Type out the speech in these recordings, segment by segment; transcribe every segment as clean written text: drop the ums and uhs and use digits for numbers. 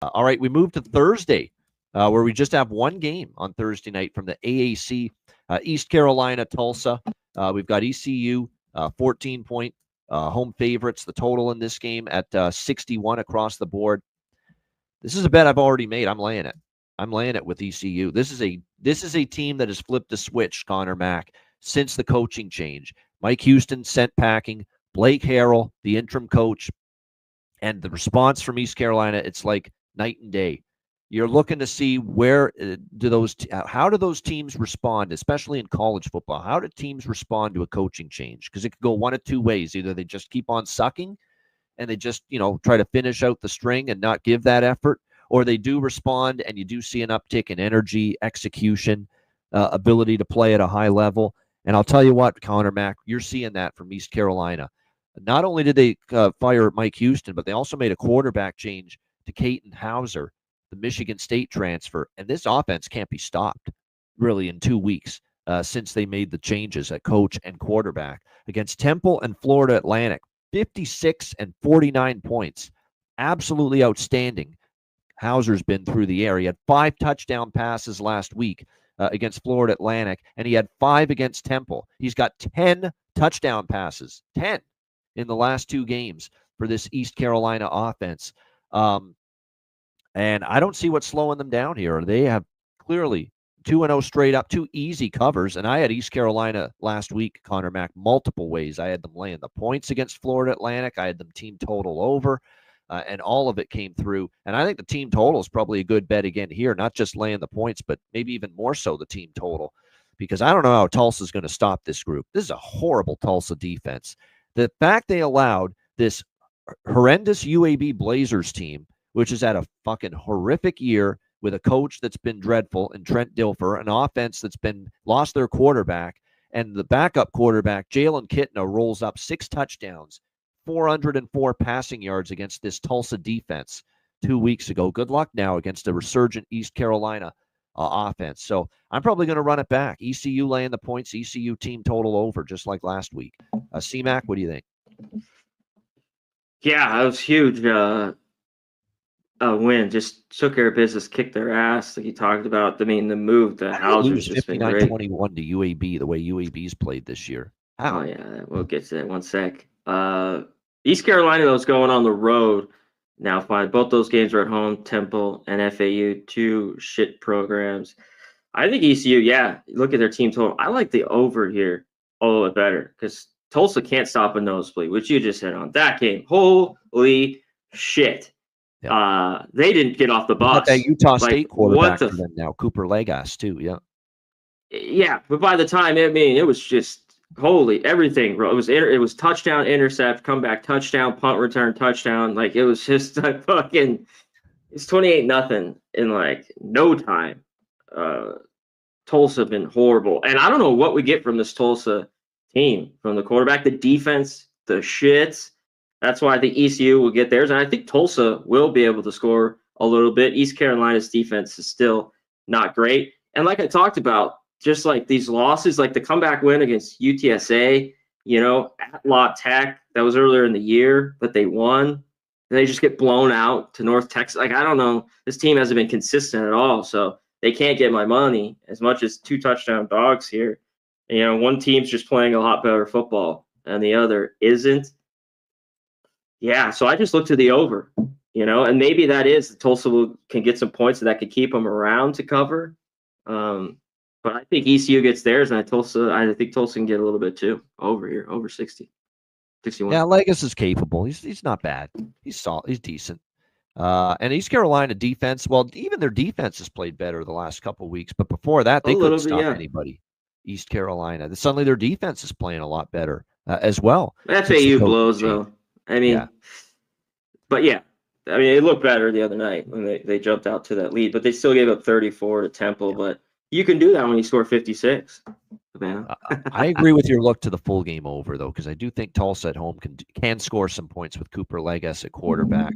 All right, we move to Thursday, where we just have one game on Thursday night from the AAC. East Carolina, Tulsa. We've got ECU, 14-point home favorites. The total in this game at 61 across the board. This is a bet I've already made. I'm laying it. I'm laying it with ECU. This is a team that has flipped the switch, Connor Mack, since the coaching change. Mike Houston sent packing. Blake Harrell, the interim coach, and the response from East Carolina, it's like night and day. You're looking to see how do those teams respond, especially in college football? How do teams respond to a coaching change? Because it could go one of two ways. Either they just keep on sucking and they just, try to finish out the string and not give that effort, or they do respond and you do see an uptick in energy, execution, ability to play at a high level. And I'll tell you what, Connor Mack, you're seeing that from East Carolina. Not only did they fire Mike Houston, but they also made a quarterback change to Caden Hauser, the Michigan State transfer. And this offense can't be stopped, really, in 2 weeks since they made the changes at coach and quarterback. Against Temple and Florida Atlantic, 56 and 49 points. Absolutely outstanding. Hauser's been through the air. He had 5 touchdown passes last week against Florida Atlantic, and he had 5 against Temple. He's got 10 touchdown passes. 10. In the last 2 games for this East Carolina offense. And I don't see what's slowing them down here. They have clearly 2-0 straight up, 2 easy covers. And I had East Carolina last week, Connor Mack, multiple ways. I had them laying the points against Florida Atlantic. I had them team total over, and all of it came through. And I think the team total is probably a good bet again here, not just laying the points, but maybe even more so the team total, because I don't know how Tulsa is going to stop this group. This is a horrible Tulsa defense. The fact they allowed this horrendous UAB Blazers team, which has had a fucking horrific year with a coach that's been dreadful in Trent Dilfer, an offense that's been lost their quarterback, and the backup quarterback, Jalen Kitna, rolls up 6 touchdowns, 404 passing yards against this Tulsa defense 2 weeks ago. Good luck now against a resurgent East Carolina offense. So I'm probably going to run it back. ECU laying the points, ECU team total over, just like last week. C-Mac, what do you think? Yeah, that was huge. Win. Just took care of business, kicked their ass, like you talked about. I mean, the move to Hauser's just been great. 59-21 to UAB, the way UAB's played this year. How? Oh, yeah. We'll get to that in one sec. East Carolina, though, is going on the road. Now, fine. Both those games are at home, Temple and FAU, 2 shit programs. I think ECU, look at their team total. I like the over here a little bit better because Tulsa can't stop a nosebleed, which you just hit on. That game, holy shit. Yeah. They didn't get off the bus. That Utah State quarterback for them now, Cooper Legas, too, yeah. Yeah, but by the time, it was just holy everything, bro. It was touchdown, intercept, comeback, touchdown, punt return, touchdown. Like it was just it's 28-0 in like no time. Tulsa been horrible, and I don't know what we get from this Tulsa team, from the quarterback, the defense, the shits. That's why I think ECU will get theirs, and I think Tulsa will be able to score a little bit. East Carolina's defense is still not great, and like I talked about, just like these losses, like the comeback win against UTSA, at La Tech, that was earlier in the year, but they won. They just get blown out to North Texas. Like, I don't know. This team hasn't been consistent at all, so they can't get my money as much as 2 touchdown dogs here. One team's just playing a lot better football and the other isn't. Yeah, so I just look to the over, and maybe that is Tulsa can get some points that could keep them around to cover. But I think ECU gets theirs, and I think Tulsa can get a little bit too over here, over 60, 61. Yeah, Legas is capable. He's not bad. He's solid. He's decent. And East Carolina defense, well, even their defense has played better the last couple of weeks. But before that, they couldn't stop anybody. East Carolina. Suddenly their defense is playing a lot better as well. FAU blows, though. I mean, but yeah. I mean, it looked better the other night when they jumped out to that lead. But they still gave up 34 to Temple. Yeah. But you can do that when you score 56. I agree with your look to the full game over, though, because I do think Tulsa at home can score some points with Cooper Legas at quarterback.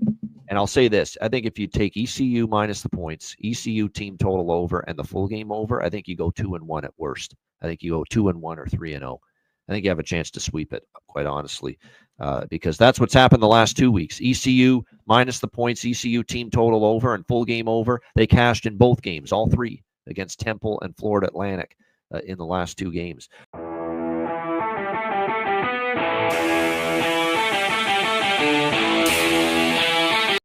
And I'll say this. I think if you take ECU minus the points, ECU team total over, and the full game over, I think you go 2-1 at worst. I think you go 2-1 or 3-0 I think you have a chance to sweep it, quite honestly, because that's what's happened the last 2 weeks. ECU minus the points, ECU team total over and full game over. They cashed in both games, all three, against Temple and Florida Atlantic in the last 2 games.